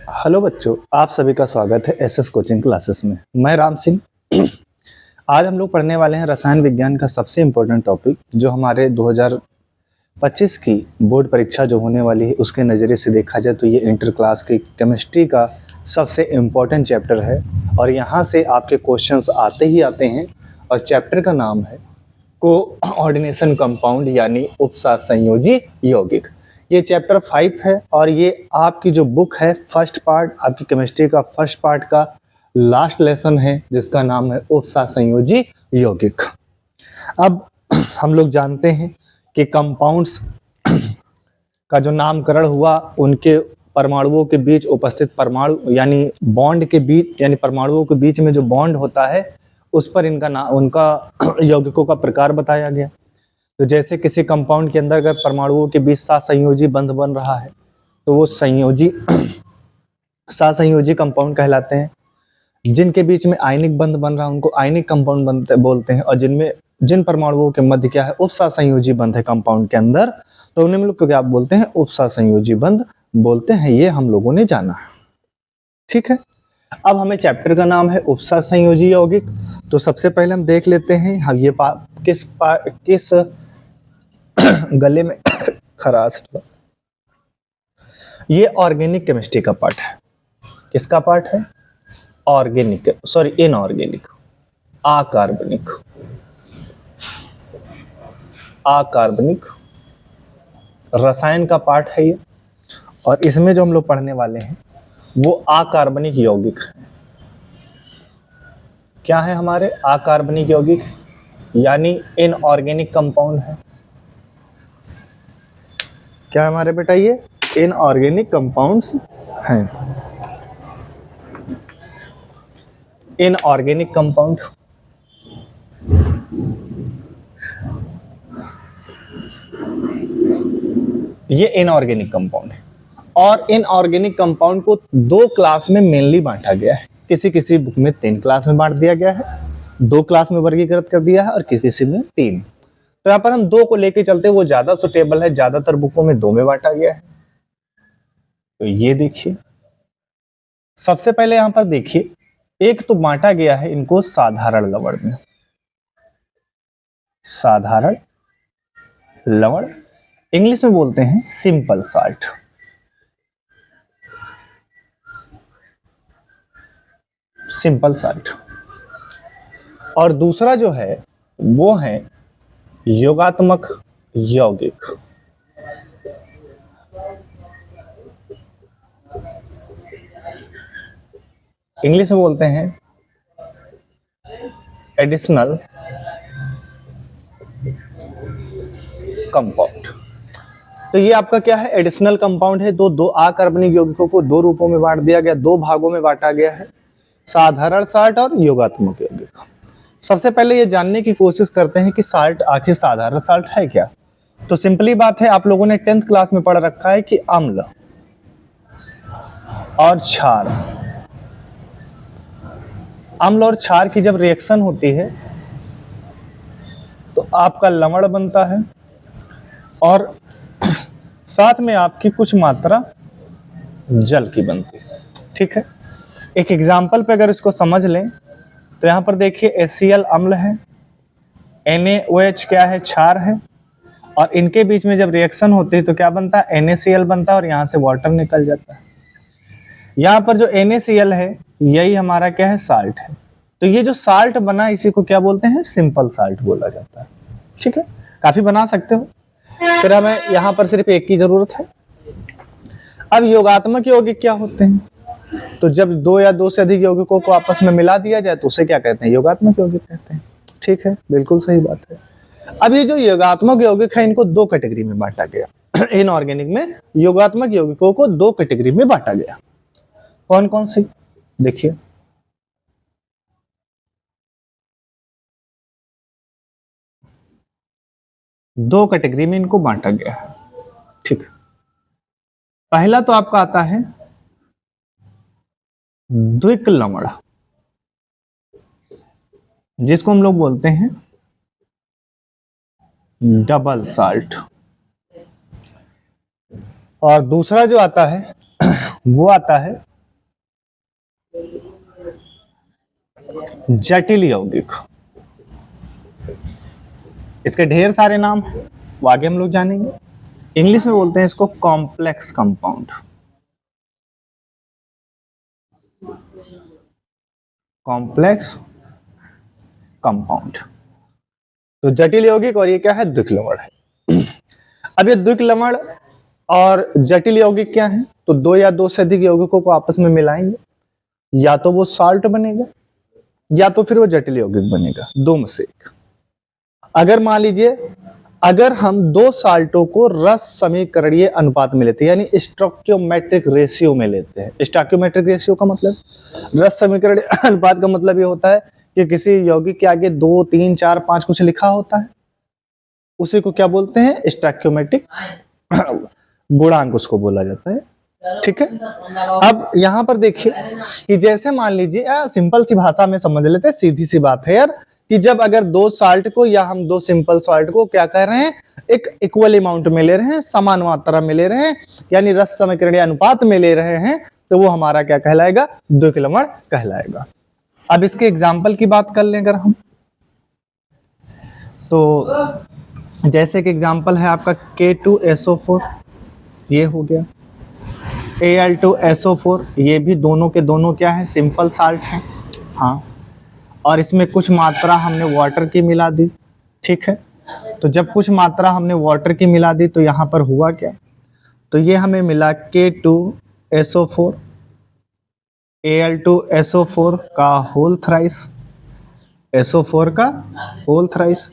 Hello बच्चों, आप सभी का स्वागत है एसएस कोचिंग क्लासेस में। मैं राम सिंह। आज हम लोग पढ़ने वाले हैं रसायन विज्ञान का सबसे इम्पोर्टेंट टॉपिक, जो हमारे 2025 की बोर्ड परीक्षा जो होने वाली है उसके नज़रिए से देखा जाए तो ये इंटर क्लास की केमिस्ट्री का सबसे इम्पोर्टेंट चैप्टर है और यहाँ से आपके क्वेश्चंस आते ही आते हैं। और चैप्टर का नाम है कोऑर्डिनेशन कंपाउंड, यानी उपसंयोजी यौगिक। ये चैप्टर 5 है और ये आपकी जो बुक है फर्स्ट पार्ट, आपकी केमिस्ट्री का फर्स्ट पार्ट का लास्ट लेसन है, जिसका नाम है उपसंयोजी यौगिक। अब हम लोग जानते हैं कि कंपाउंड्स का जो नामकरण हुआ उनके परमाणुओं के बीच उपस्थित परमाणु यानी बॉन्ड के बीच, यानी परमाणुओं के बीच में जो बॉन्ड होता है उस पर उनका यौगिकों का प्रकार बताया गया। तो जैसे किसी कंपाउंड के अंदर अगर परमाणुओं के बीच सहसंयोजी बंध बन रहा है तो वो सहसंयोजी कंपाउंड कहलाते हैं। जिनके बीच में आयनिक बंध बन रहा है उनको आयनिक कंपाउंड बोलते हैं। और जिन परमाणुओं के मध्य क्या है, उपसहसंयोजी बंध है कंपाउंड के अंदर, तो उन्हें हम लोग क्या बोलते हैं, उपसहसंयोजी बंध बोलते हैं। ये हम लोगों ने जाना है, ठीक है। अब हमें चैप्टर का नाम है उपसहसंयोजी यौगिक। तो सबसे पहले हम देख लेते हैं हम ये किस गले में खराश। ये ऑर्गेनिक केमिस्ट्री का पार्ट है। किसका पार्ट है? ऑर्गेनिक, सॉरी इनऑर्गेनिक, अकार्बनिक रसायन का पार्ट है ये। और इसमें जो हम लोग पढ़ने वाले हैं वो अकार्बनिक यौगिक है। क्या है हमारे? अकार्बनिक यौगिक, यानी इनऑर्गेनिक कंपाउंड है। क्या हमारे बेटा? ये इनऑर्गेनिक कंपाउंड्स हैं। इनऑर्गेनिक कंपाउंड ये इनऑर्गेनिक कंपाउंड है। और इनऑर्गेनिक कंपाउंड को दो क्लास में मेनली बांटा गया है। किसी बुक में 3 क्लास में बांट दिया गया है, 2 क्लास में वर्गीकृत कर दिया है और किसी में 3। तो यहाँ पर हम 2 को लेके चलते हैं, वो ज्यादा सुटेबल है। ज्यादातर बुकों में 2 में बांटा गया है। तो ये देखिए, सबसे पहले यहां पर देखिए, एक तो बांटा गया है इनको साधारण लवण में। साधारण लवण इंग्लिश में बोलते हैं सिंपल साल्ट। Simple salt. और दूसरा जो है वो है योगात्मक यौगिक। इंग्लिश में बोलते हैं एडिशनल कंपाउंड। तो ये आपका क्या है? एडिशनल कंपाउंड है। दो अकार्बनिक यौगिकों को 2 रूपों में बांट दिया गया, 2 भागों में बांटा गया है, साधारण साल्ट और योगात्मक यौगिक। सबसे पहले ये जानने की कोशिश करते हैं कि साल्ट आखिर साधारण साल्ट है क्या। तो सिंपली बात है, आप लोगों ने 10th क्लास में पढ़ रखा है कि अम्ल और क्षार, अम्ल और क्षार की जब रिएक्शन होती है तो आपका लवण बनता है और साथ में आपकी कुछ मात्रा जल की बनती है, ठीक है। एक एग्जाम्पल पे अगर इसको समझ लें तो यहां पर देखिए HCl अम्ल है, NaOH क्या है? क्षार है। और इनके बीच में जब रिएक्शन होती है तो क्या बनता है? NaCl बनता है और यहां से वाटर निकल जाता है। यहां पर जो NaCl है यही हमारा क्या है? साल्ट है। तो ये जो साल्ट बना इसी को क्या बोलते हैं? सिंपल साल्ट बोला जाता है, ठीक है। काफी बना सकते हो, फिर हमें यहां पर सिर्फ एक की जरूरत है। अब योगात्मक यौगिक क्या होते हैं? तो जब 2 या 2 से अधिक यौगिकों को आपस में मिला दिया जाए तो उसे क्या कहते हैं? योगात्मक यौगिक कहते हैं, ठीक है। बिल्कुल सही बात है। अब ये जो योगात्मक यौगिक है इनको 2 कैटेगरी में बांटा गया। इनऑर्गेनिक में योगात्मक यौगिकों को 2 कैटेगरी में बांटा गया। कौन कौन सी? देखिए, दो कैटेगरी में इनको बांटा गया है, ठीक। पहला तो आपका आता है द्विक लवण, जिसको हम लोग बोलते हैं डबल साल्ट। और दूसरा जो आता है वो आता है जटिल यौगिक, इसके ढेर सारे नाम हैं, वो आगे हम लोग जानेंगे। इंग्लिश में बोलते हैं इसको कॉम्प्लेक्स कंपाउंड। कॉम्प्लेक्स कंपाउंड, तो जटिल यौगिक और ये क्या है, द्विक्लवण है। अब ये द्विक्लवण और जटिल यौगिक क्या है, तो दो या दो से अधिक यौगिकों को आपस में मिलाएंगे, या तो वो साल्ट बनेगा या तो फिर वो जटिल यौगिक बनेगा, दो में से एक। अगर मान लीजिए अगर हम दो साल्टों को रस समीकरणीय अनुपात में लेते हैं, यानी स्टोइकियोमेट्रिक रेशियो में लेते हैं। स्टोइकियोमेट्रिक रेशियो का मतलब, रस समीकरणीय अनुपात का मतलब ये होता है कि किसी यौगिक के आगे 2, 3, 4, 5 कुछ लिखा होता है, उसी को क्या बोलते हैं, स्टोइकियोमेट्रिक गुणांक उसको बोला जाता है। ठीक है, अब यहां पर देखिए कि जैसे मान लीजिए, सिंपल सी भाषा में समझ लेते हैं, सीधी सी बात है यार, कि जब अगर दो साल्ट को या हम दो सिंपल साल्ट को क्या कर रहे हैं, एक इक्वल अमाउंट में ले रहे हैं, समान मात्रा में ले रहे हैं, यानी रस समीकरणीय अनुपात में ले रहे हैं, तो वो हमारा क्या कहलाएगा, द्विक्लवण कहलाएगा। अब इसके एग्जाम्पल की बात कर लें अगर हम, तो जैसे कि एग्जाम्पल है आपका K2SO4, ये हो गया, Al2SO4, ये भी दोनों के दोनों क्या है, सिंपल साल्ट है। हाँ, और इसमें कुछ मात्रा हमने वाटर की मिला दी। ठीक है, तो जब कुछ मात्रा हमने वाटर की मिला दी तो यहाँ पर हुआ क्या, तो ये हमें मिला K2SO4 Al2SO4 का होल थ्राइस, SO4 का होल थ्राइस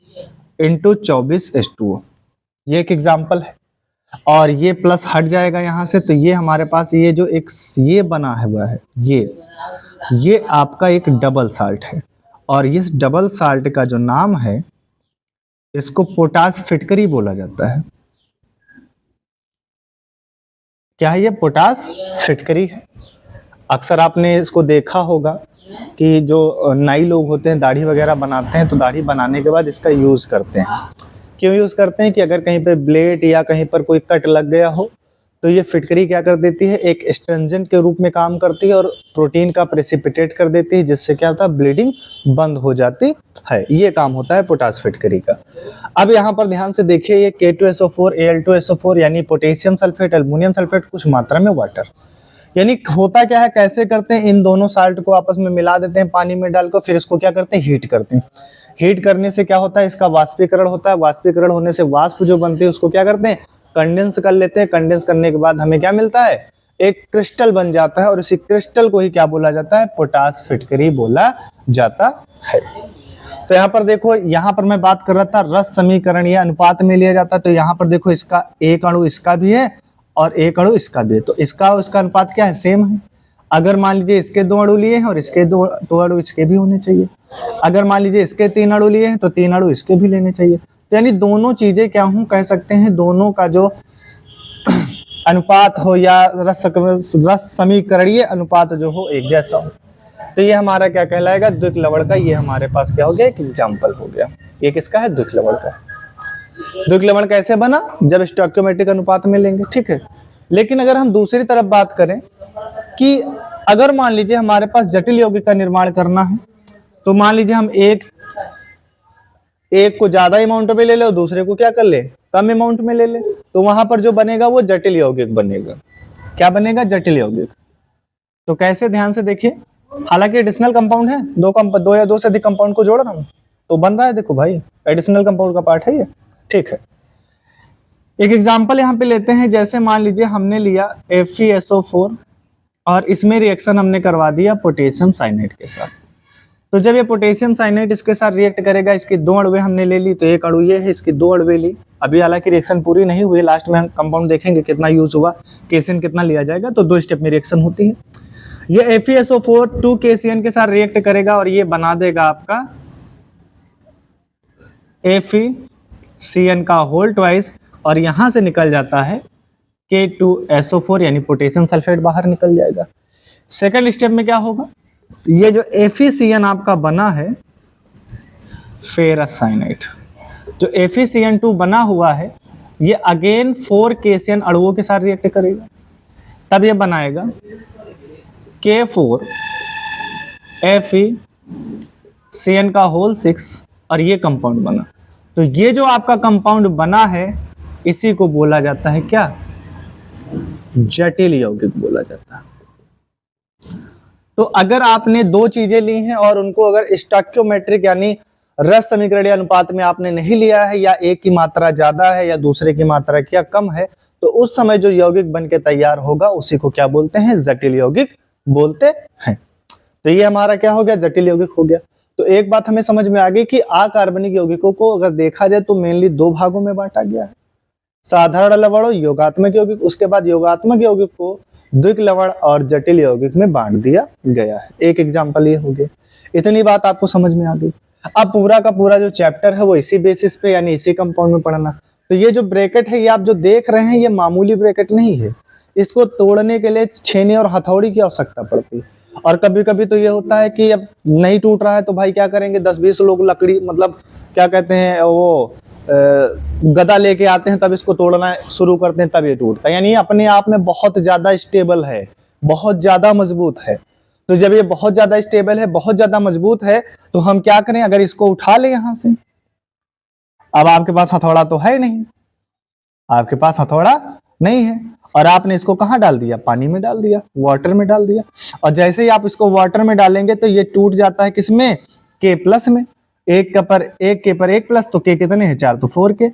इंटू 24H2O, ये एक एग्जाम्पल है। और ये प्लस हट जाएगा यहाँ से, तो ये हमारे पास ये जो एक ये बना हुआ है, ये आपका एक डबल साल्ट है, और इस डबल साल्ट का जो नाम है इसको पोटास फिटकरी बोला जाता है। क्या है ये, पोटास फिटकरी है। अक्सर आपने इसको देखा होगा कि जो नाई लोग होते हैं दाढ़ी वगैरह बनाते हैं, तो दाढ़ी बनाने के बाद इसका यूज करते हैं। क्यों यूज करते हैं, कि अगर कहीं पे ब्लेड या कहीं पर कोई कट लग गया हो तो ये फिटकरी क्या कर देती है, एक एस्ट्रिंजेंट के रूप में काम करती है और प्रोटीन का प्रेसिपिटेट कर देती है, जिससे क्या होता है, ब्लीडिंग बंद हो जाती है। ये काम होता है पोटास फिटकरी का। अब यहाँ पर ध्यान से देखिए, ये K2SO4 Al2SO4 यानी पोटेशियम सल्फेट एल्युमिनियम सल्फेट, कुछ मात्रा में वाटर, यानी होता क्या है, कैसे करते हैं, इन दोनों साल्ट को आपस में मिला देते हैं पानी में डालकर, फिर इसको क्या करते हैं, हीट करते हैं। हीट करने से क्या होता है, इसका वाष्पीकरण होता है, वाष्पीकरण होने से वाष्प जो बनती है उसको क्या करते हैं, कंडेंस कर लेते हैं। कंडेंस करने के बाद हमें क्या मिलता है, एक क्रिस्टल बन जाता है, और इसी क्रिस्टल को ही क्या बोला जाता है, पोटास फिटकरी बोला जाता है। तो यहाँ पर देखो, यहाँ पर मैं बात कर रहा था रस समीकरणीय अनुपात में लिया जाता है, तो यहाँ पर देखो इसका एक अणु इसका भी है और एक अणु इसका भी है, तो इसका उसका अनुपात क्या है, सेम है। अगर मान लीजिए इसके दो अणु लिए हैं और इसके दो अणु इसके भी होने चाहिए। अगर मान लीजिए इसके 3 अणु लिए हैं तो 3 अणु इसके भी लेने चाहिए। तो यानी दोनों चीजें क्या हूं, कह सकते हैं दोनों का जो अनुपात हो या रस समीकरणीय अनुपात जो हो एक जैसा हो, तो ये हमारा क्या कहलाएगा, द्विक्लवण का। ये हमारे पास क्या हो गया, एक एग्जाम्पल हो गया। ये किसका है, द्विक्लवण का। द्विक्लवण कैसे बना, जब स्टोइकियोमेट्रिक अनुपात में लेंगे। ठीक है, लेकिन अगर हम दूसरी तरफ बात करें कि अगर मान लीजिए हमारे पास जटिल यौगिक का निर्माण करना है, तो मान लीजिए हम एक को ज्यादा अमाउंट में ले ले और दूसरे को क्या कर ले, कम अमाउंट में ले ले, तो वहां पर जो बनेगा वो जटिल यौगिक बनेगा। क्या बनेगा, जटिल यौगिक। तो कैसे, ध्यान से देखिए, हालांकि एडिशनल कंपाउंड है, दो या दो से अधिक कंपाउंड को जोड़ रहा हूं तो बन रहा है, देखो भाई एडिशनल कंपाउंड का पार्ट है ये। ठीक है, एक एग्जांपल यहाँ पे लेते हैं, जैसे मान लीजिए हमने लिया FeSO4 और इसमें रिएक्शन हमने करवा दिया पोटेशियम साइनाइड के साथ। तो जब ये पोटेशियम साइनाइड इसके साथ रिएक्ट करेगा, इसकी 2 अणुएं हमने ले ली, तो एक अणु ये है, इसकी 2 अणुएं ली। अभी हालांकि रिएक्शन पूरी नहीं हुई, लास्ट में हम कंपाउंड देखेंगे कितना यूज हुआ, केसीएन कितना लिया जाएगा, तो 2 स्टेप में रिएक्शन होती है। ये FeSO4 2 KCN के साथ रिएक्ट करेगा और ये बना देगा आपका FeCN का होल ट्वाइस, और यहां से निकल जाता है K2SO4 यानी पोटेशियम सल्फेट बाहर निकल जाएगा। सेकंड स्टेप में क्या होगा, ये जो FeCN आपका बना है फेरस साइनाइड, जो FeCN2 बना हुआ है, ये अगेन 4 KCN अणुओं के साथ रिएक्ट करेगा, तब ये बनाएगा K4 FeCN का होल 6 और ये कंपाउंड बना। तो ये जो आपका कंपाउंड बना है इसी को बोला जाता है क्या, जटिल यौगिक बोला जाता है। तो अगर आपने दो चीजें ली हैं और उनको अगर स्टोइकियोमेट्रिक यानी रस समीकरणीय अनुपात में आपने नहीं लिया है, या एक की मात्रा ज्यादा है या दूसरे की मात्रा क्या कम है, तो उस समय जो यौगिक बन के तैयार होगा उसी को क्या बोलते हैं, जटिल यौगिक बोलते हैं। तो ये हमारा क्या हो गया, जटिल यौगिक हो गया। तो एक बात हमें समझ में आ गई कि अकार्बनिक यौगिकों को अगर देखा जाए तो मेनली दो भागों में बांटा गया है, साधारण लवण और योगात्मक यौगिक। उसके बाद योगात्मक यौगिक को द्विक लवण और जटिल यौगिक में बांट दिया गया है। एक एग्जांपल ये हो गया। इतनी बात आपको समझ में आ गई। अब पूरा का पूरा जो चैप्टर है वो इसी बेसिस पे यानी इसी कंपाउंड में पढ़ना। तो ये जो ब्रैकेट है ये आप जो देख रहे हैं ये मामूली ब्रैकेट नहीं है, इसको तोड़ने के लिए छेने और हथौड़ी की आवश्यकता पड़ती है। और कभी कभी तो ये होता है कि अब नहीं टूट रहा है तो भाई क्या करेंगे, 10-20 लोग लकड़ी मतलब क्या कहते हैं वो गदा लेके आते हैं, तब इसको तोड़ना शुरू करते हैं, तब ये टूटता है। यानी अपने आप में बहुत ज्यादा स्टेबल है, बहुत ज्यादा मजबूत है। तो जब ये बहुत ज्यादा स्टेबल है, बहुत ज्यादा मजबूत है, तो हम क्या करें, अगर इसको उठा ले यहां से, अब आपके पास हथौड़ा तो है नहीं, आपके पास हथौड़ा नहीं है, और आपने इसको कहां डाल दिया, पानी में डाल दिया, वाटर में डाल दिया। और जैसे ही आप इसको वाटर में डालेंगे तो ये टूट जाता है किसमें, K+ में। एक के पर एक प्लस, तो K कितने हैं, 4 तो 4 के।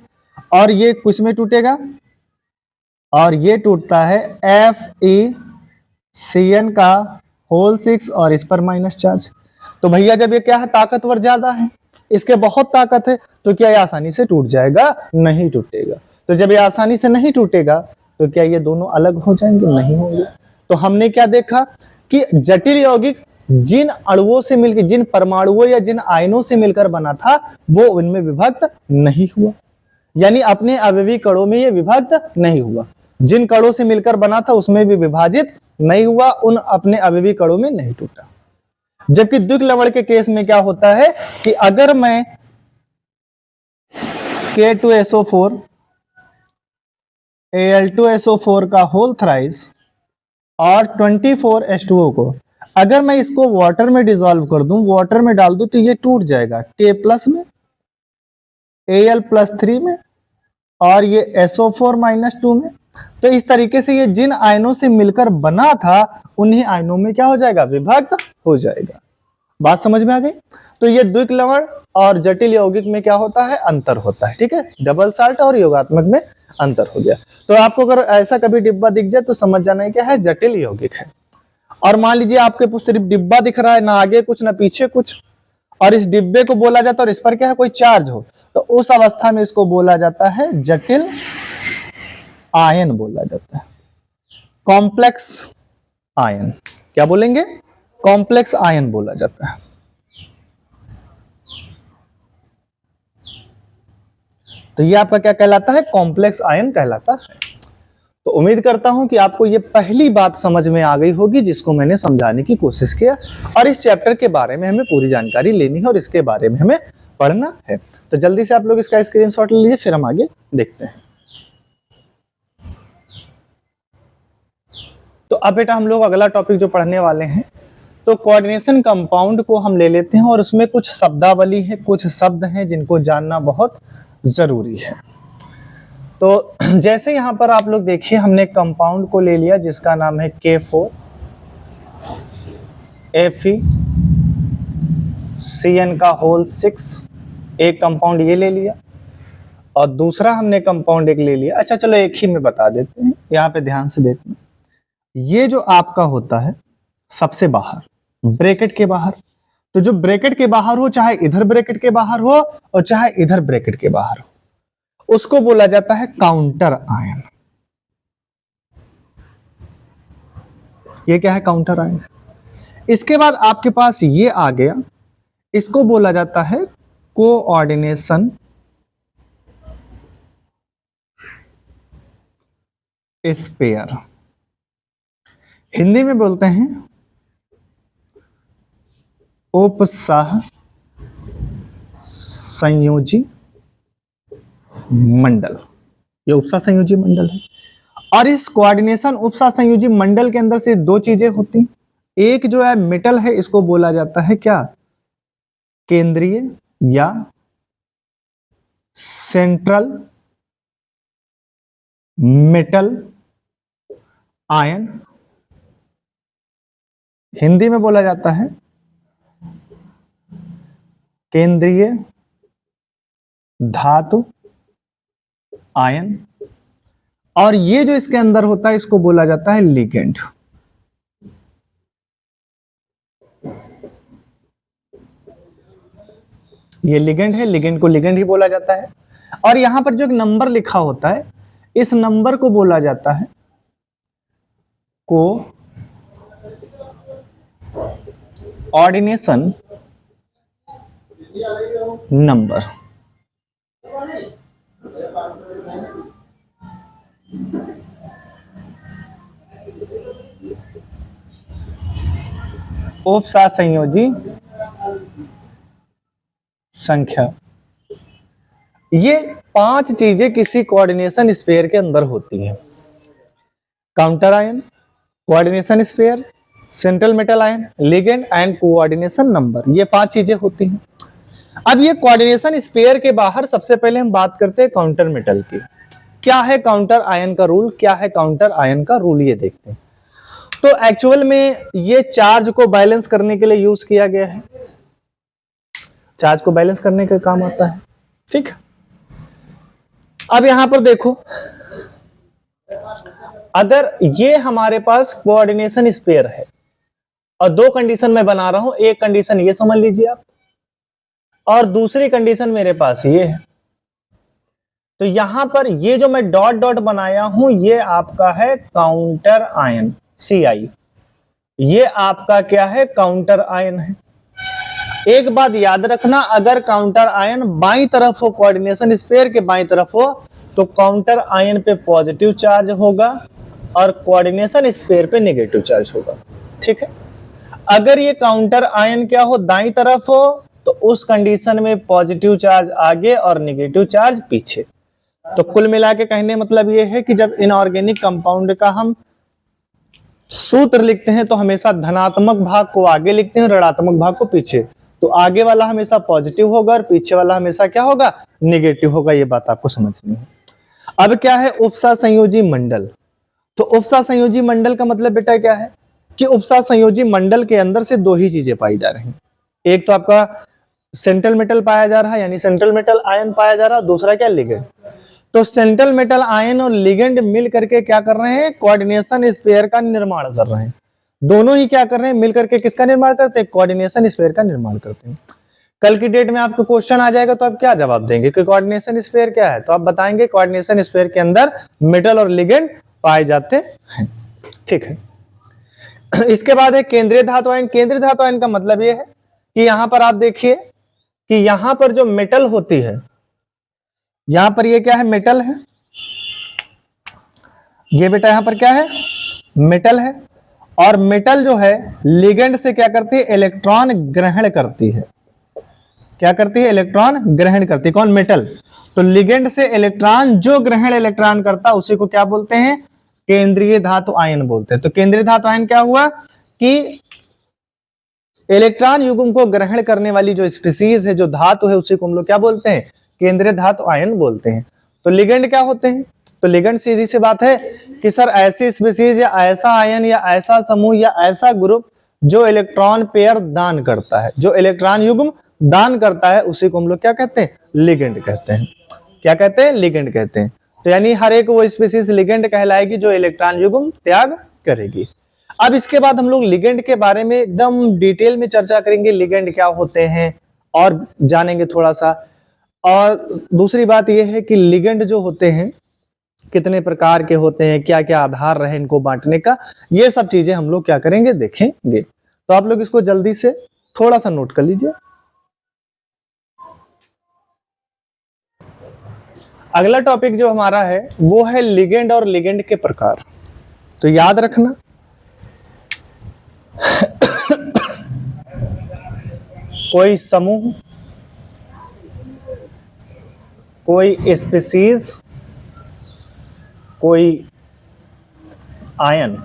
और ये कुछ में टूटेगा, और ये टूटता है FeCN का होल 6 और इस पर माइनस चार्ज। तो भैया जब ये क्या है, ताकतवर ज्यादा है, इसके बहुत ताकत है, तो क्या ये आसानी से टूट जाएगा, नहीं टूटेगा। तो जब ये आसानी से नहीं टूटेगा तो क्या ये दोनों अलग हो जाएंगे, नहीं होंगे। तो हमने क्या देखा कि जटिल यौगिक जिन अणुओं से मिलकर, जिन परमाणुओं या जिन आयनों से मिलकर बना था वो उनमें विभक्त नहीं हुआ, यानी अपने अवयवी कणों में ये विभक्त नहीं हुआ। जिन कणों से मिलकर बना था उसमें भी विभाजित नहीं हुआ, उन अपने अवयवी कणों में नहीं टूटा। जबकि द्विक लवण के केस में क्या होता है कि अगर मैं K2SO4 Al2SO4 का होल थ्राइस और 24H2O को अगर मैं इसको वाटर में डिसॉल्व कर दूं, वाटर में डाल दूं, तो ये टूट जाएगा K+ में, Al+3 में, और ये SO4-2 में। तो इस तरीके से ये जिन आयनों से मिलकर बना था उन्हीं आयनों में क्या हो जाएगा, विभक्त हो जाएगा। बात समझ में आ गई। तो ये द्विक लवण और जटिल यौगिक में क्या होता है, अंतर होता है। ठीक है, डबल साल्ट और योगात्मक में अंतर हो गया। तो आपको अगर ऐसा कभी डिब्बा दिख जाए तो समझ जाना है क्या है, जटिल यौगिक है। और मान लीजिए आपके सिर्फ डिब्बा दिख रहा है, ना आगे कुछ ना पीछे कुछ, और इस डिब्बे को बोला जाता है और इस पर क्या है, कोई चार्ज हो, तो उस अवस्था में इसको बोला जाता है जटिल आयन बोला जाता है, कॉम्प्लेक्स आयन। क्या बोलेंगे, कॉम्प्लेक्स आयन बोला जाता है। तो ये आपका क्या कहलाता है, कॉम्प्लेक्स आयन कहलाता है। तो उम्मीद करता हूं कि आपको ये पहली बात समझ में आ गई होगी जिसको मैंने समझाने की कोशिश किया, और इस चैप्टर के बारे में हमें पूरी जानकारी लेनी है और इसके बारे में हमें पढ़ना है। तो जल्दी से आप लोग इसका स्क्रीनशॉट ले लीजिए, फिर हम आगे देखते हैं। तो अब बेटा हम लोग अगला टॉपिक जो पढ़ने वाले हैं, तो कोऑर्डिनेशन कंपाउंड को हम ले लेते हैं, और उसमें कुछ शब्दावली है, कुछ शब्द हैं जिनको जानना बहुत जरूरी है। तो जैसे यहां पर आप लोग देखिए, हमने कंपाउंड को ले लिया जिसका नाम है K4FeCN का होल 6, एक कंपाउंड ये ले लिया, और दूसरा हमने कंपाउंड एक ले लिया। अच्छा चलो एक ही में बता देते हैं, यहाँ पे ध्यान से देखना। ये जो आपका होता है सबसे बाहर, ब्रैकेट के बाहर, तो जो ब्रैकेट के बाहर हो, चाहे इधर ब्रैकेट के बाहर हो और चाहे इधर ब्रैकेट के बाहर हो, उसको बोला जाता है काउंटर आयन। ये क्या है, काउंटर आयन। इसके बाद आपके पास ये आ गया, इसको बोला जाता है कोऑर्डिनेशन स्पेयर। हिंदी में बोलते हैं उपसह संयोजी मंडल। ये उपसह संयोजी मंडल है। और इस कोऑर्डिनेशन उपसह संयोजी मंडल के अंदर से दो चीजें होती, एक जो है मेटल है, इसको बोला जाता है क्या, केंद्रीय या सेंट्रल मेटल आयन। हिंदी में बोला जाता है केंद्रीय धातु आयन। और ये जो इसके अंदर होता है इसको बोला जाता है लिगेंड। ये लिगेंड है, लिगेंड को लिगेंड ही बोला जाता है। और यहां पर जो एक नंबर लिखा होता है, इस नंबर को बोला जाता है को ऑर्डिनेशन नंबर। उपसा संयोजी संख्या। ये 5 चीजें किसी कोऑर्डिनेशन स्फीयर के अंदर होती हैं। Counter ion, coordination sphere, central metal ion, ligand and coordination number. ये 5 चीजें होती हैं। अब ये कोऑर्डिनेशन स्फीयर के बाहर सबसे पहले हम बात करते हैं काउंटर मेटल की। क्या है काउंटर आयन का रूल, क्या है काउंटर आयन का रूल, ये देखते हैं। तो एक्चुअल में ये चार्ज को बैलेंस करने के लिए यूज किया गया है, चार्ज को बैलेंस करने का काम आता है, ठीक। अब यहां पर देखो, अगर ये हमारे पास कोऑर्डिनेशन स्फीयर है और 2 कंडीशन मैं बना रहा हूं, एक कंडीशन ये समझ लीजिए आप, और दूसरी कंडीशन मेरे पास ये है। तो यहां पर ये जो मैं डॉट डॉट बनाया हूं, ये आपका है काउंटर आयन Ci। ये आपका क्या है, काउंटर आयन है। एक बात याद रखना, अगर काउंटर आयन बाईं तरफ हो, कोऑर्डिनेशन स्फीयर के बाईं तरफ हो, तो काउंटर आयन पे पॉजिटिव चार्ज होगा और कोऑर्डिनेशन स्फीयर पे नेगेटिव चार्ज होगा, ठीक है। अगर ये काउंटर आयन क्या हो, दाईं तरफ हो, तो उस कंडीशन में पॉजिटिव चार्ज आगे और नेगेटिव चार्ज पीछे। तो कुल मिला के कहने मतलब ये है कि जब इनऑर्गेनिक कंपाउंड का हम सूत्र लिखते हैं तो हमेशा धनात्मक भाग को आगे लिखते हैं, ऋणात्मक भाग को पीछे। तो आगे वाला हमेशा पॉजिटिव होगा और पीछे वाला हमेशा क्या होगा, नेगेटिव होगा। ये बात आपको समझनी है। अब क्या है उपसा संयोजी मंडल। तो उपसा संयोजी मंडल का मतलब बेटा क्या है कि उपसा संयोजी मंडल के अंदर से 2 ही चीजें पाई जा रही हैं। एक तो आपका सेंट्रल मेटल पाया जा रहा है, यानी सेंट्रल मेटल आयन पाया जा रहा है, दूसरा क्या, लिगेंड। तो सेंट्रल मेटल आयन और लिगेंड मिल करके क्या कर रहे हैं, कोऑर्डिनेशन स्फीयर का निर्माण कर रहे हैं। दोनों ही क्या कर रहे हैं, मिलकर के किसका निर्माण करते हैं, कोऑर्डिनेशन स्फीयर का निर्माण करते हैं। कल की डेट में आपको क्वेश्चन आ जाएगा तो आप क्या जवाब देंगे कि कोऑर्डिनेशन स्फीयर क्या है, तो आप बताएंगे कोऑर्डिनेशन स्फीयर के अंदर मेटल और लिगेंड पाए जाते हैं, ठीक है। इसके बाद है केंद्रीय धातु आयन। केंद्रीय धातु आयन का मतलब यह है कि यहां पर आप देखिए कि यहां पर जो मेटल होती है, यहां पर ये क्या है, मेटल है। ये बेटा यहां पर क्या है, मेटल है। और मेटल जो है लिगेंड से क्या करती है, इलेक्ट्रॉन ग्रहण करती है। क्या करती है, इलेक्ट्रॉन ग्रहण करती है। कौन, मेटल। तो लिगेंड से इलेक्ट्रॉन जो ग्रहण इलेक्ट्रॉन करता है उसी को क्या बोलते हैं, केंद्रीय धातु आयन बोलते हैं। तो केंद्रीय धातु आयन क्या हुआ कि इलेक्ट्रॉन युग्म को ग्रहण करने वाली जो स्पीसीज है, जो धातु है, उसी को हम लोग क्या बोलते हैं, केंद्रीय धातु आयन बोलते हैं। तो लिगेंड क्या होते हैं, तो लिगेंड सीधी सी बात है कि सर ऐसी स्पीसीज या ऐसा आयन या ऐसा समूह या ऐसा ग्रुप जो इलेक्ट्रॉन पेयर दान करता है, जो इलेक्ट्रॉन युग्म दान करता है, उसी को हम लोग क्या कहते हैं, लिगेंड कहते हैं। क्या कहते हैं, लिगेंड कहते हैं। तो यानी हर एक वो स्पीसीज लिगेंड कहलाएगी जो इलेक्ट्रॉन युग्म त्याग करेगी। अब इसके बाद हम लोग लिगेंड के बारे में एकदम डिटेल में चर्चा करेंगे, लिगेंड क्या होते हैं और जानेंगे थोड़ा सा। और दूसरी बात यह है कि लिगेंड जो होते हैं कितने प्रकार के होते हैं, क्या क्या आधार रहे इनको बांटने का, ये सब चीजें हम लोग क्या करेंगे, देखेंगे। तो आप लोग इसको जल्दी से थोड़ा सा नोट कर लीजिए। अगला टॉपिक जो हमारा है वो है लिगेंड और लिगेंड के प्रकार। तो याद रखना कोई समूह, कोई स्पीसीज, कोई आयन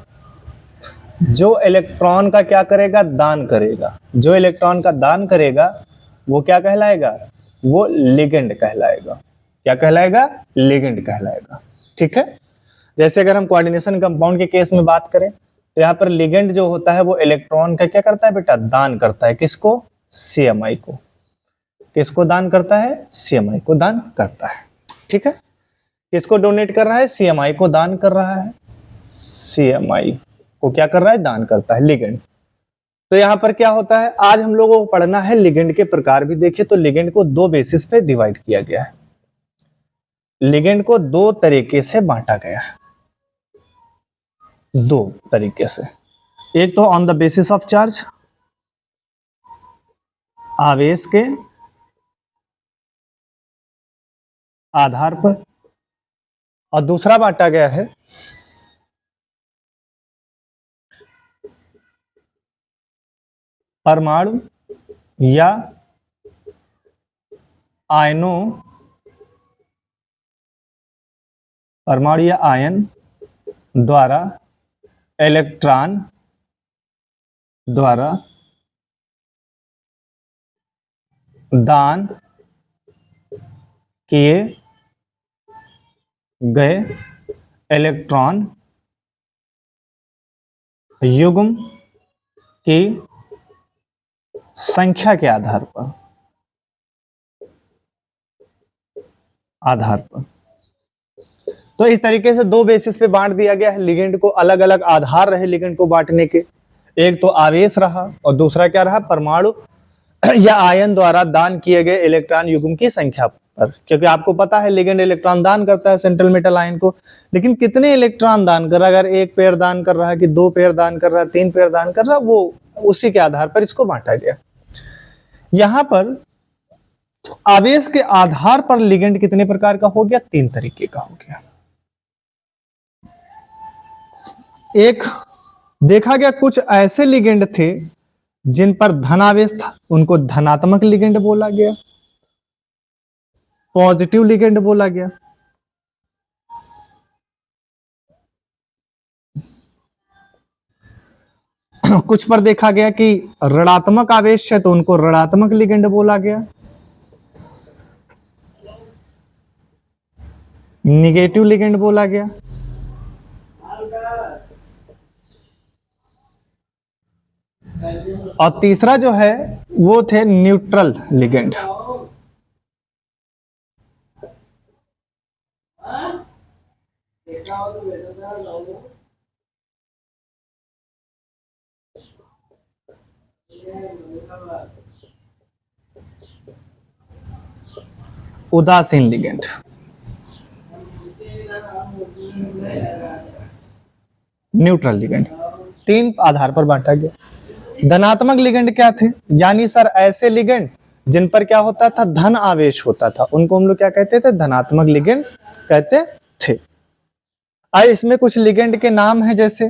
जो इलेक्ट्रॉन का क्या करेगा, दान करेगा, जो इलेक्ट्रॉन का दान करेगा वो क्या कहलाएगा, वो लिगेंड कहलाएगा। क्या कहलाएगा, लिगेंड कहलाएगा। ठीक है, जैसे अगर हम कोऑर्डिनेशन कंपाउंड के केस में बात करें तो यहाँ पर लिगेंड जो होता है वो इलेक्ट्रॉन का क्या करता है बेटा, दान करता है। किसको, CMI को। किसको दान करता है, CMI को दान करता है। ठीक है, किसको डोनेट कर रहा है, CMI को दान कर रहा है। CMI को क्या कर रहा है, दान करता है, लिगेंड। तो यहां पर क्या होता है, आज हम लोगों को पढ़ना है लिगेंड के प्रकार भी। देखिए तो लिगेंड को दो बेसिस पे डिवाइड किया गया है। लिगेंड को दो तरीके से बांटा गया है, दो तरीके से। एक तो on the basis of charge, आवेश के आधार पर, और दूसरा बांटा गया है परमाणु या आयनों, परमाणु या आयन द्वारा इलेक्ट्रॉन द्वारा दान किए गए इलेक्ट्रॉन युग्म की संख्या के आधार पर तो इस तरीके से दो बेसिस पे बांट दिया गया है लिगेंड को। अलग अलग आधार रहे लिगेंड को बांटने के, एक तो आवेश रहा और दूसरा क्या रहा, परमाणु या आयन द्वारा दान किए गए इलेक्ट्रॉन युग्म की संख्या पर। क्योंकि आपको पता है लिगेंड इलेक्ट्रॉन दान करता है सेंट्रल मेटल आयन को, लेकिन कितने इलेक्ट्रॉन दान कर रहा है, अगर एक पेयर दान कर रहा है कि दो पेयर दान कर रहा है, तीन पेयर दान कर रहा है, वो उसी के आधार पर इसको बांटा गया। यहां पर आवेश के आधार पर लिगेंड कितने प्रकार का हो गया, तीन तरीके का हो गया। एक देखा गया, कुछ ऐसे लिगेंड थे जिन पर धनावेश था, उनको धनात्मक लिगेंड बोला गया, पॉजिटिव लिगेंड बोला गया। कुछ पर देखा गया कि ऋणात्मक आवेश है तो उनको ऋणात्मक लिगेंड बोला गया, निगेटिव लिगेंड बोला गया। और तीसरा जो है वो थे न्यूट्रल लिगेंड। उदासीन लिगेंड। न्यूट्रल लिगेंड, तीन आधार पर बांटा गया। धनात्मक लिगेंड क्या थे, यानी सर ऐसे लिगेंड जिन पर क्या होता था, धन आवेश होता था, उनको हम लोग क्या कहते थे, धनात्मक लिगेंड कहते थे। और इसमें कुछ लिगेंड के नाम है, जैसे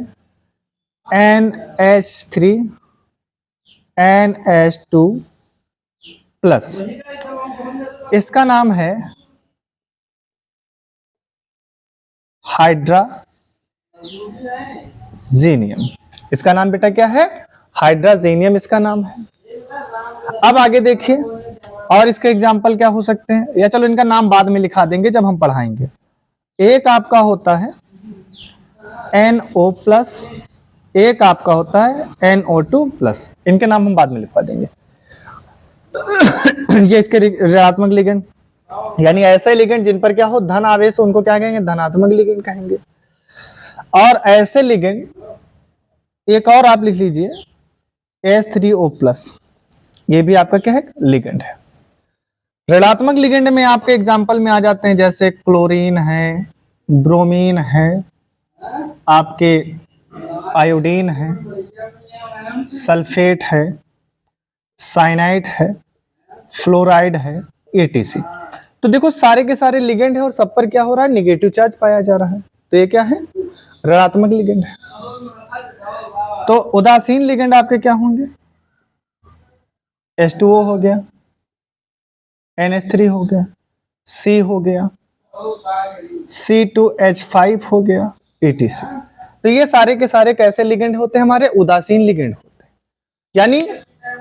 NH3 NH2 प्लस, इसका नाम है हाइड्राजीनियम। इसका नाम बेटा क्या है, हाइड्राजीनियम इसका नाम है। अब आगे देखिए, और इसके एग्जाम्पल क्या हो सकते हैं, या चलो इनका नाम बाद में लिखा देंगे जब हम पढ़ाएंगे। एक आपका होता है NO प्लस, एक आपका होता है NO2 प्लस। इनके नाम हम बाद में लिखवा देंगे। ये इसके ऋणात्मक लिगेंड, यानी ऐसे लिगेंड जिन पर क्या हो, धन आवेश, उनको क्या कहेंगे, धनात्मक लिगेंड कहेंगे। और ऐसे लिगेंड, एक और आप लिख लीजिए H3O प्लस, ये भी आपका क्या है, लिगेंड है। ऋणात्मक लिगेंड में आपके एग्जाम्पल में आ जाते हैं, जैसे क्लोरीन है, ब्रोमीन है, आपके आयोडीन है, सल्फेट है, साइनाइड है, फ्लोराइड है, ETC। तो देखो सारे के सारे लिगेंड है और सब पर क्या हो रहा है, निगेटिव चार्ज पाया जा रहा है। तो ये क्या है, ऋणात्मक लिगेंड है। तो उदासीन लिगेंड आपके क्या होंगे, H2O हो गया, NH3 हो गया, C हो गया, C2H5 हो गया, ETC। तो ये सारे के सारे कैसे लिगेंड होते हैं? हमारे उदासीन लिगेंड होते हैं। यानी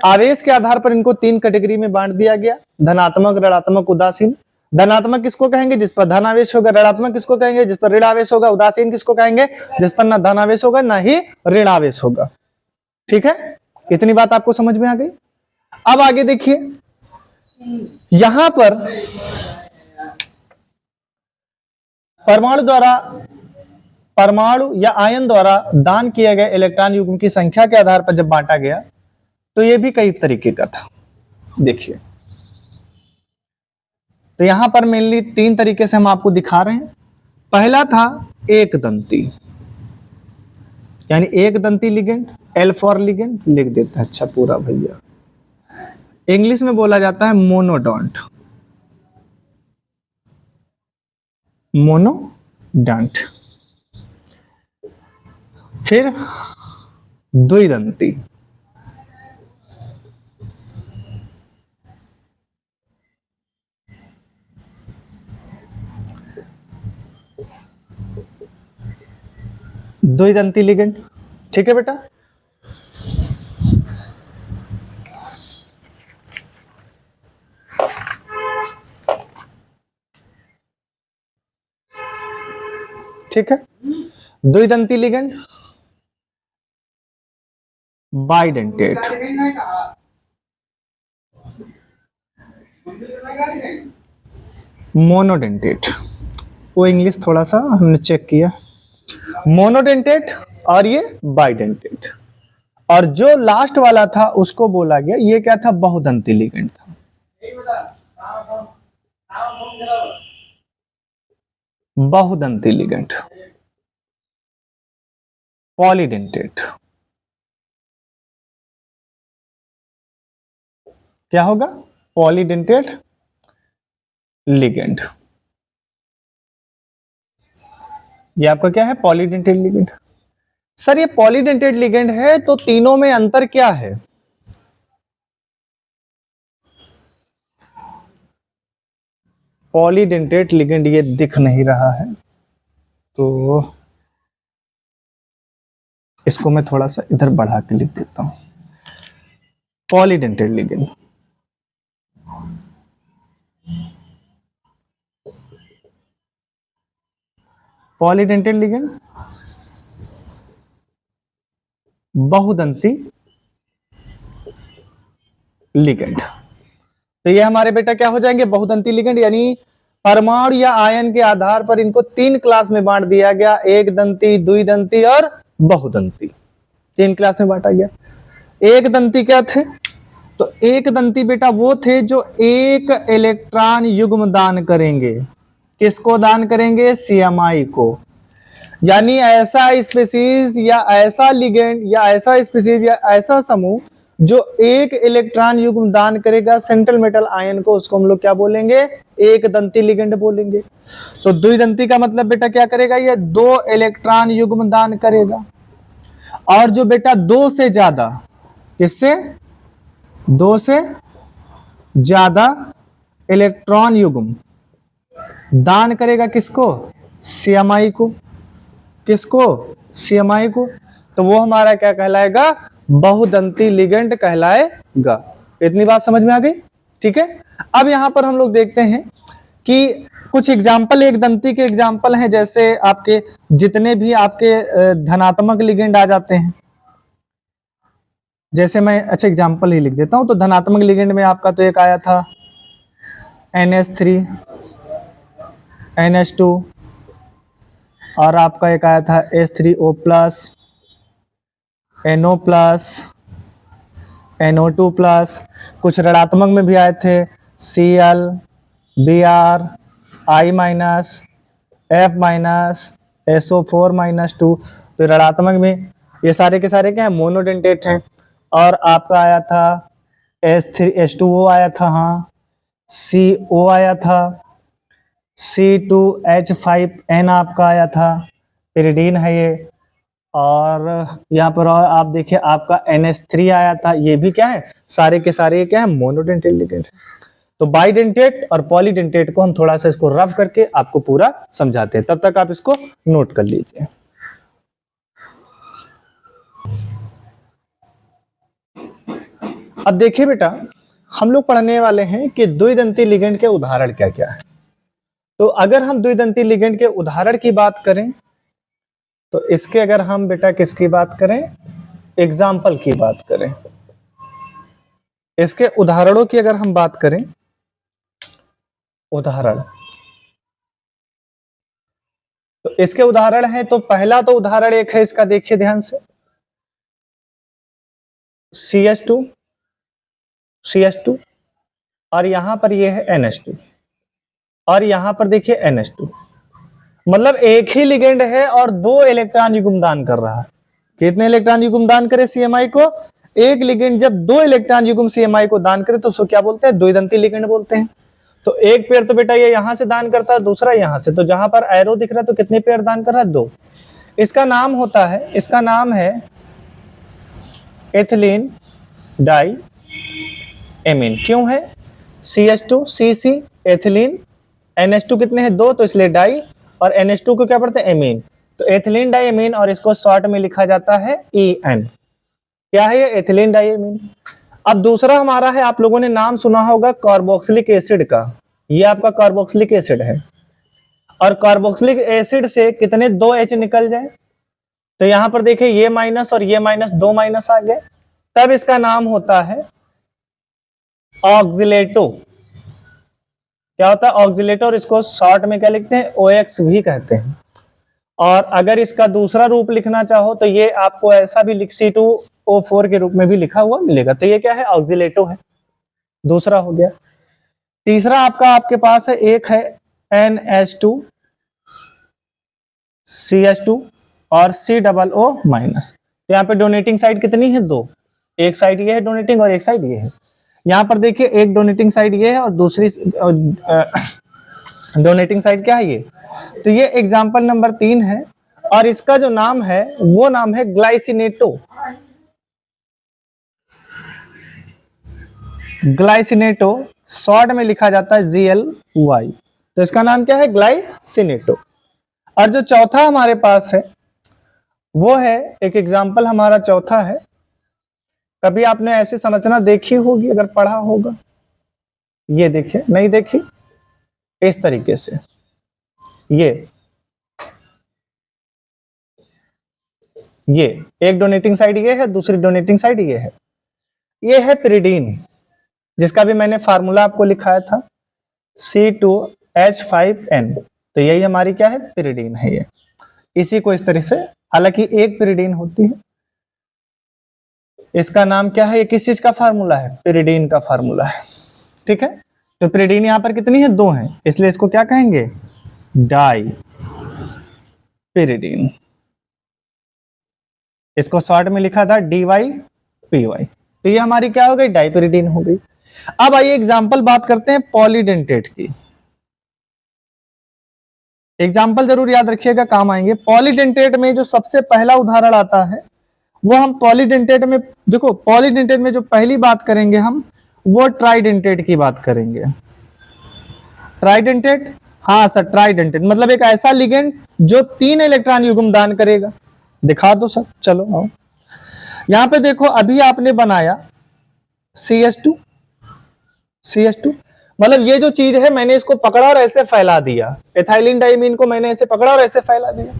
आवेश के आधार पर इनको 3 कैटेगरी में बांट दिया गया, धनात्मक, ऋणात्मक, उदासीन। धनात्मक किसको कहेंगे? जिस पर धन आवेश होगा। ऋणात्मक किसको कहेंगे? जिस पर ऋण आवेश होगा। उदासीन किसको कहेंगे? जिस पर ना धन आवेश होगा ना ही ऋण आवेश होगा। ठीक है, इतनी बात आपको समझ में आ गई। अब आगे देखिए, यहां पर परमाणु या आयन द्वारा दान किए गए इलेक्ट्रॉन युग्म की संख्या के आधार पर जब बांटा गया तो ये भी कई तरीके का था। देखिए, तो यहां पर मेनली 3 तरीके से हम आपको दिखा रहे हैं। पहला था एक दंती, यानी एक दंती लिगेंड, एल फॉर लिगेंड लिख देते हैं। अच्छा पूरा भैया, इंग्लिश में बोला जाता है मोनोडॉन्ट, मोनोडॉन्ट। फिर द्विदंती, द्विदंती लिगेंड। ठीक है बेटा, ठीक है। द्विदंती लिगेंड, बाइडेंटेट, मोनोडेंटेट। वो इंग्लिश थोड़ा सा हमने चेक किया, मोनोडेंटेट और ये बाइडेंटेट। और जो लास्ट वाला था उसको बोला गया, ये क्या था? बहुदंती लिगेंड था। बहुदंती लिगेंड, पॉलीडेंटेट। क्या होगा? Polydentate ligand. ये आपका क्या है? Polydentate ligand. सर ये पॉलीडेंटेट लिगेंड है तो तीनों में अंतर क्या है? पॉलीडेंटेट लिगेंड ये दिख नहीं रहा है, तो इसको मैं थोड़ा सा इधर बढ़ा के लिख देता हूं। पॉलीडेंटेट लिगेंड, पॉलीडेंटेट लिगेंड, बहुदंती लिगेंड। तो ये हमारे बेटा क्या हो जाएंगे? बहुदंती लिगेंड। यानी परमाणु या आयन के आधार पर इनको 3 क्लास में बांट दिया गया, एक दंती, द्विदंती और बहुदंती। 3 क्लास में बांटा गया। एक दंती क्या थे? तो एक दंती बेटा वो थे जो एक इलेक्ट्रॉन युग्म दान करेंगे। किसको दान करेंगे? CMI को। यानी ऐसा स्पीसीज या ऐसा लिगेंड या ऐसा स्पीसीज या ऐसा समूह जो एक इलेक्ट्रॉन युग्म दान करेगा सेंट्रल मेटल आयन को, उसको हम लोग क्या बोलेंगे? एक दंती लिगेंड बोलेंगे। तो द्विदंती का मतलब बेटा क्या करेगा? ये 2 इलेक्ट्रॉन युग्म दान करेगा। और जो बेटा 2 से ज्यादा, किससे? 2 से ज्यादा इलेक्ट्रॉन युग्म दान करेगा, किसको? CMI को। किसको? CMI को। तो वो हमारा क्या कहलाएगा? बहुदंती लिगेंड कहलाएगा। इतनी बात समझ में आ गई? ठीक है। अब यहां पर हम लोग देखते हैं कि कुछ एग्जाम्पल, एक दंती के एग्जाम्पल हैं। जैसे आपके जितने भी आपके धनात्मक लिगेंड आ जाते हैं, जैसे मैं अच्छा एग्जाम्पल ही लिख देता हूं। तो धनात्मक लिगेंड में आपका तो एक आया था NH3, NH2, और आपका एक आया था H3O+, NO+, NO2+। कुछ ऋणात्मक में भी आए थे Cl, Br, I-, F-, SO4-2। तो ऋणात्मक में ये सारे के सारे क्या है? मोनोडेंटेट हैं। और आपका आया था H2O आया था, हाँ, CO आया था, C2H5N आपका आया था, पिरिडीन है ये। और यहाँ पर और आप देखिए आपका NH3 आया था। ये भी क्या है? सारे के सारे क्या है? Monodentate ligand. तो बाइडेंटेट और पॉलीडेंटेट को हम थोड़ा सा इसको रफ करके आपको पूरा समझाते हैं, तब तक आप इसको नोट कर लीजिए। अब देखिए बेटा, हम लोग पढ़ने वाले हैं कि द्विदंती लिगेंड के उदाहरण क्या क्या है। तो अगर हम द्विदंती लिगेंड के उदाहरण की बात करें तो इसके अगर हम बेटा किसकी बात करें, एग्जाम्पल की बात करें, इसके उदाहरणों की अगर हम बात करें, उदाहरण, तो इसके उदाहरण है, तो पहला तो उदाहरण एक है इसका, देखिए ध्यान से, CH2 और यहां पर ये है NH2 और यहां पर देखिए NH2। मतलब एक ही लिगेंड है और 2 इलेक्ट्रॉन युग्म दान कर रहा है। कितने इलेक्ट्रॉन युग्म दान करे CMI को? एक लिगेंड जब 2 इलेक्ट्रॉन युग्म CMI को दान करे तो उसको क्या बोलते हैं? द्विदंती लिगेंड बोलते हैं। तो एक पेयर तो बेटा ये यहां से दान करता है, दूसरा यहां से, तो जहां पर एरो दिख रहा है तो कितने पेयर दान कर रहा है? 2। इसका नाम होता है, इसका नाम है एथिलीन डाई एमीन। क्यों है? CH2 CC एथिलीन, NH2 कितने हैं? 2, तो इसलिए डाई, और NH2 को क्या पढ़ते हैं? एमीन। तो एथिलीन डाई एमीन, और इसको शॉर्ट में लिखा जाता है EN। क्या है ये? Ethylene diamine. अब दूसरा हमारा है, आप लोगों ने नाम सुना होगा कार्बोक्सिलिक एसिड का। ये आपका कार्बोक्सिलिक एसिड है, और कार्बोक्सिलिक एसिड से कितने 2 H निकल जाए, तो यहां पर देखिए ये माइनस और ये माइनस, 2 माइनस आ गए, तब इसका नाम होता है ऑक्सिलेटो। क्या होता है? ऑक्सिलेटो, और इसको शॉर्ट में क्या लिखते हैं? OX भी कहते हैं। और अगर इसका दूसरा रूप लिखना चाहो तो ये आपको ऐसा भी लिख C2O4 के रूप में भी लिखा हुआ मिलेगा। तो ये क्या है? ऑक्सिलेटो है, दूसरा हो गया। तीसरा आपके पास है, एक है NH2 CH2 और COO माइनस। तो यहाँ पे डोनेटिंग साइड कितनी है? 2। एक साइड ये है डोनेटिंग और एक साइड ये है। यहाँ पर देखिए एक डोनेटिंग साइड ये है और दूसरी डोनेटिंग साइड क्या है? ये। तो ये एग्जाम्पल नंबर 3 है, और इसका जो नाम है वो नाम है ग्लाइसिनेटो। ग्लाइसिनेटो शॉर्ट में लिखा जाता है GLY। तो इसका नाम क्या है? ग्लाइसिनेटो। और जो चौथा हमारे पास है वो है, एक एग्जाम्पल हमारा चौथा है, कभी आपने ऐसी संरचना देखी होगी अगर पढ़ा होगा, ये देखिए, नहीं देखी? इस तरीके से ये एक डोनेटिंग साइड ये है, दूसरी डोनेटिंग साइड ये है। ये है पिरिडीन, जिसका भी मैंने फार्मूला आपको लिखाया था, C2H5N। तो यही हमारी क्या है? पिरिडीन है ये। इसी को इस तरह से, हालांकि एक पिरिडीन होती है, इसका नाम क्या है? ये किस चीज का फार्मूला है? पिरिडीन का फार्मूला है। ठीक है, तो पिरिडीन यहां पर कितनी है? 2 है, इसलिए इसको क्या कहेंगे? Die pyridine. इसको शॉर्ट में लिखा था DYPY। तो ये हमारी क्या हो गई? डाइपिरिडीन हो गई। अब आइए एग्जाम्पल बात करते हैं पॉलीडेंटेट की। एग्जाम्पल जरूर याद रखिएगा, काम आएंगे। पॉलीडेंटेट में जो सबसे पहला उदाहरण आता है वो हम पॉलीडेंटेट में, देखो पॉलीडेंटेट में जो पहली बात करेंगे हम, वो ट्राइडेंटेट की बात करेंगे। ट्राइडेंटेट, हाँ सर, ट्राइडेंटेट मतलब एक ऐसा लिगेंड जो 3 इलेक्ट्रॉन युग्म दान करेगा। दिखा दो सर, चलो आओ। यहां पे देखो, अभी आपने बनाया CH2 मतलब ये जो चीज है मैंने इसको पकड़ा और ऐसे फैला दिया, एथाइलिन डाइमीन को मैंने ऐसे पकड़ा और ऐसे फैला दिया।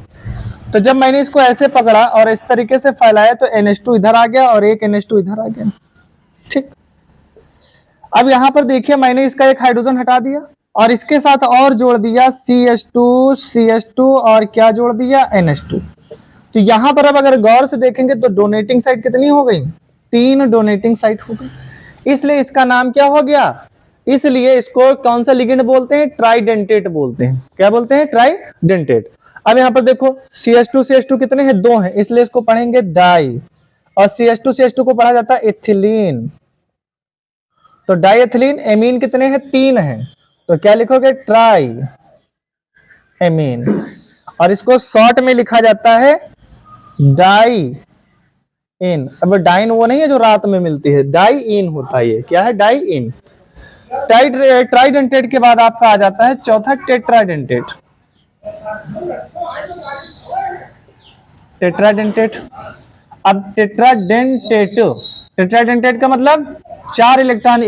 तो जब मैंने इसको ऐसे पकड़ा और इस तरीके से फैलाया तो NH2 इधर आ गया और एक NH2 इधर आ गया। ठीक, अब यहां पर देखिए मैंने इसका एक हाइड्रोजन हटा दिया और इसके साथ और जोड़ दिया CH2 और क्या जोड़ दिया? NH2। तो यहां पर अब अगर गौर से देखेंगे तो डोनेटिंग साइड कितनी हो गई? 3 डोनेटिंग साइड हो गई, इसलिए इसका नाम क्या हो गया? इसलिए इसको कौन सा लिगेंड बोलते हैं? ट्राइडेंटेट बोलते हैं। क्या बोलते हैं? ट्राइडेंटेट। अब यहां पर देखो CH2 कितने हैं? 2 हैं, इसलिए इसको पढ़ेंगे डाई, और CH2 को पढ़ा जाता है एथिलीन। तो डाई एथिलीन। एमीन कितने हैं? 3 हैं, तो क्या लिखोगे? Try amine. और इसको शॉर्ट में लिखा जाता है डाई इन। अब डाइन वो नहीं है जो रात में मिलती है, डाई इन होता है। ये क्या है? डाई इन। ट्राइडेंटेट के बाद आपका आ जाता है चौथा टेट्राडेंटेट। टेट्राडेंटेट। अब टेट्राडेंटेट का मतलब 4 इलेक्ट्रॉन,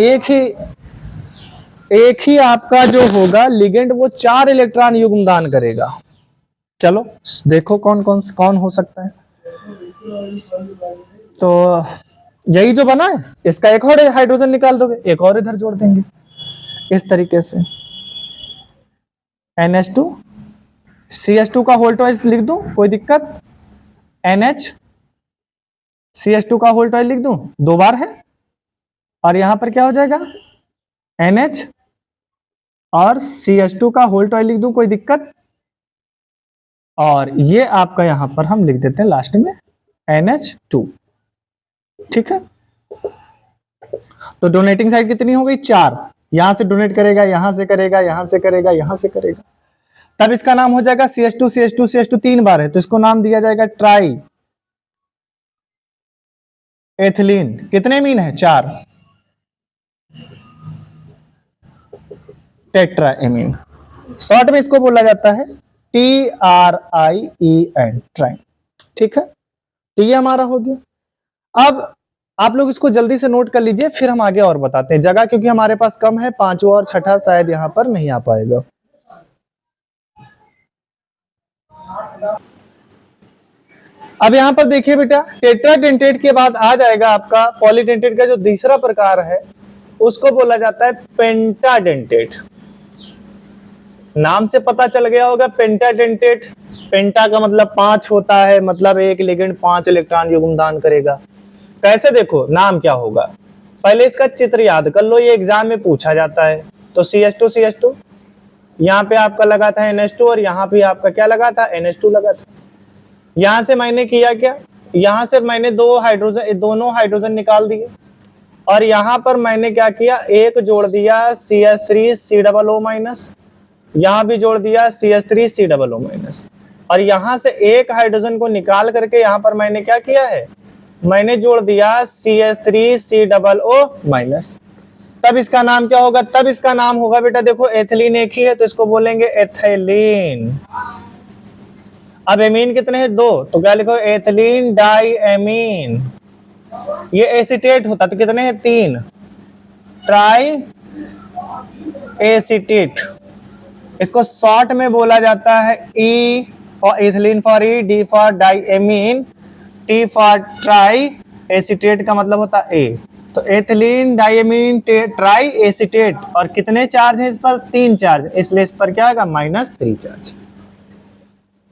एक ही आपका जो होगा लिगेंड वो 4 इलेक्ट्रॉन युग्म दान करेगा। चलो देखो कौन हो सकता है। तो यही जो बना है इसका एक और हाइड्रोजन निकाल दोगे, एक और इधर जोड़ देंगे इस तरीके से। NH2 CH2 का होल ट्वाइस लिख दूं, कोई दिक्कत? NH CH2 का होल ट्वाइस लिख दूं, 2 बार है, और यहां पर क्या हो जाएगा NH और CH2 का होल ट्वाइस लिख दूं, कोई दिक्कत? और ये आपका यहां पर हम लिख देते हैं लास्ट में NH2। ठीक है, तो डोनेटिंग साइड कितनी हो गई? 4। यहां से डोनेट करेगा, यहां से करेगा, यहां से करेगा, यहां से करेगा, तब इसका नाम हो जाएगा CH2 CH2 CH2 3 बार है तो इसको नाम दिया जाएगा ट्राई एथिलीन। कितने मीन है? 4। टेट्रा एमीन, शॉर्ट में इसको बोला जाता है TRIEN, ट्राइन। ठीक है, तो ये हमारा हो गया। अब आप लोग इसको जल्दी से नोट कर लीजिए, फिर हम आगे और बताते हैं। जगह क्योंकि हमारे पास कम है, 5वां और 6ठा शायद यहां पर नहीं आ पाएगा। अब यहां पर देखिए बेटा, टेट्राडेंटेट के बाद आ जाएगा आपका पॉलीडेंटेट का जो तीसरा प्रकार है, उसको बोला जाता है पेंटाडेंटेट। नाम से पता चल गया होगा पेंटाडेंटेट। पेंटा का मतलब 5 होता है, मतलब एक लिगेंड 5 इलेक्ट्रॉन युग्म दान करेगा। कैसे? देखो नाम क्या होगा, पहले इसका चित्र याद कर लो, ये एग्जाम में पूछा जाता है। तो CH2 CH2 यहाँ पे आपका लगा था NH2 और यहाँ पे आपका क्या लगा था? NH2 लगा था। यहां से मैंने किया क्या, यहां से मैंने दोनों हाइड्रोजन निकाल दिए, और यहां पर मैंने क्या किया, एक जोड़ दिया CH3COO-, यहां भी जोड़ दिया CH3COO-, और यहां से एक हाइड्रोजन को निकाल करके यहां पर मैंने क्या किया है, मैंने जोड़ दिया CH3COO-। तब इसका नाम क्या होगा? तब इसका नाम होगा बेटा, देखो एथिलीन एक ही है तो इसको बोलेंगे एथिलीन। अब एमीन कितने हैं? 2, तो क्या लिखो? Ethylene diamine. ये एसीटेट होता तो कितने हैं? 3, ट्राई एसीटेट। इसको शॉर्ट में बोला जाता है E for ethylene for E, D for diamine, T for triacetate का मतलब होता है A। तो एथिलीन डाइएमीन ट्राई एसीटेट, और कितने चार्ज है इस पर? 3 चार्ज, इसलिए इस पर क्या आएगा? -3 चार्ज।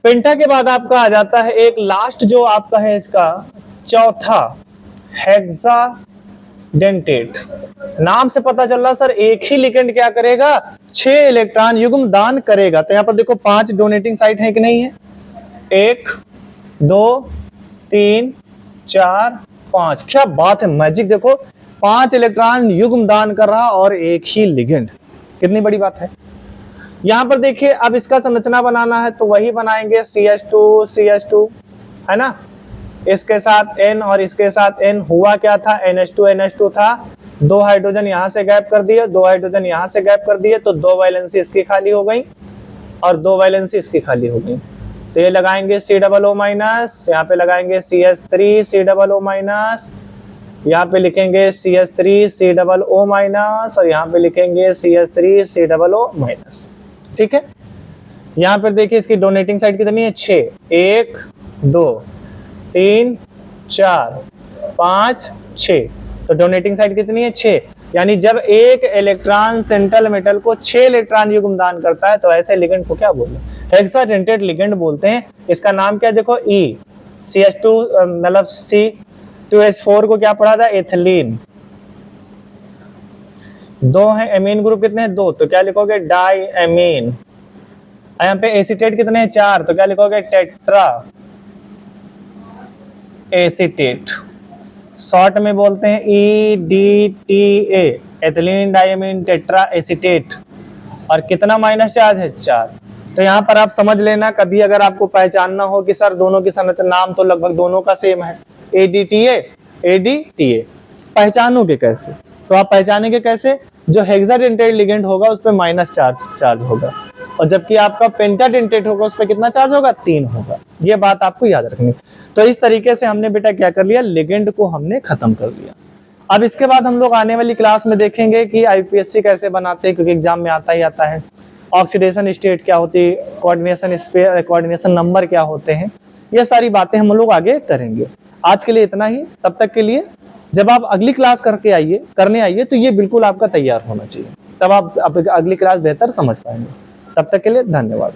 पेंटा के बाद आपका आ जाता है एक लास्ट जो आपका है इसका चौथा, हेक्साडेंटेट। नाम से पता चल रहा सर एक ही लिगेंड क्या करेगा? 6 इलेक्ट्रॉन युग्म दान करेगा। तो यहाँ पर देखो 5 डोनेटिंग साइट है कि नहीं है? 1 2 3 4 5। क्या बात है, मैजिक। देखो 5 इलेक्ट्रॉन युग्म दान कर रहा और एक ही लिगेंड, कितनी बड़ी बात है। यहां पर देखिए, अब इसका संरचना बनाना है तो वही बनाएंगे CH2 CH2, है ना, इसके साथ N और इसके साथ N। हुआ क्या था? NH2 NH2 था, 2 हाइड्रोजन यहां से गैप कर दिए, 2 हाइड्रोजन यहां से गैप कर दिए, तो 2 वैलेंसी इसकी खाली हो गई और 2 वैलेंसी इसकी खाली हो गई। तो ये लगाएंगे COO-, यहाँ पे लगाएंगे CH3COO-, यहाँ पे लिखेंगे CH3COO-, और यहाँ पे लिखेंगे CH3COO-। ठीक है, यहाँ पर देखिए इसकी डोनेटिंग साइड कितनी है? 6, 1 2 3 4 5 6। तो डोनेटिंग साइड कितनी है? 6। यानी जब एक इलेक्ट्रॉन सेंट्रल मेटल को 6 इलेक्ट्रॉन युग्म दान करता है तो ऐसे लिगेंड को क्या बोलते हैं? हेक्साडेंटेट लिगेंड बोलते हैं। इसका नाम क्या है? देखो E, CH2 मतलब C2H4 को क्या पढ़ा था? एथिलीन। 2 है, एमीन ग्रुप कितने हैं? 2, तो क्या लिखोगे? Diamine. यहाँ पे एसीटेट कितने हैं? 4, तो क्या लिखोगे? Tetra acetate. शॉर्ट में बोलते हैं EDTA, ethylene diamine tetra acetate. और कितना माइनस चार्ज है? 4। तो यहाँ पर आप समझ लेना, कभी अगर आपको पहचानना हो कि सर दोनों की संरचना, नाम तो लगभग दोनों का सेम है, ADTA, पहचानोगे कैसे? तो आप पहचानेंगे कैसे? जो हेक्साडेंटेट लिगेंड होगा उस पर माइनस चार्ज होगा, और जबकि आपका पेंटाडेंटेट होगा उस पर कितना चार्ज होगा? 3 होगा। ये बात आपको याद रखनी। तो इस तरीके से हमने बेटा क्या कर लिया? लिगेंड को हमने खत्म कर लिया। अब इसके बाद हम लोग आने वाली क्लास में देखेंगे कि आईपीएससी कैसे बनाते हैं, क्योंकि एग्जाम में आता ही आता है। ऑक्सीडेशन स्टेट क्या होती है, कोऑर्डिनेशन नंबर क्या होते हैं, ये सारी बातें हम लोग आगे करेंगे। आज के लिए इतना ही। तब तक के लिए जब आप अगली क्लास करने आइए तो ये बिल्कुल आपका तैयार होना चाहिए, तब आप अगली क्लास बेहतर समझ पाएंगे। तब तक के लिए धन्यवाद।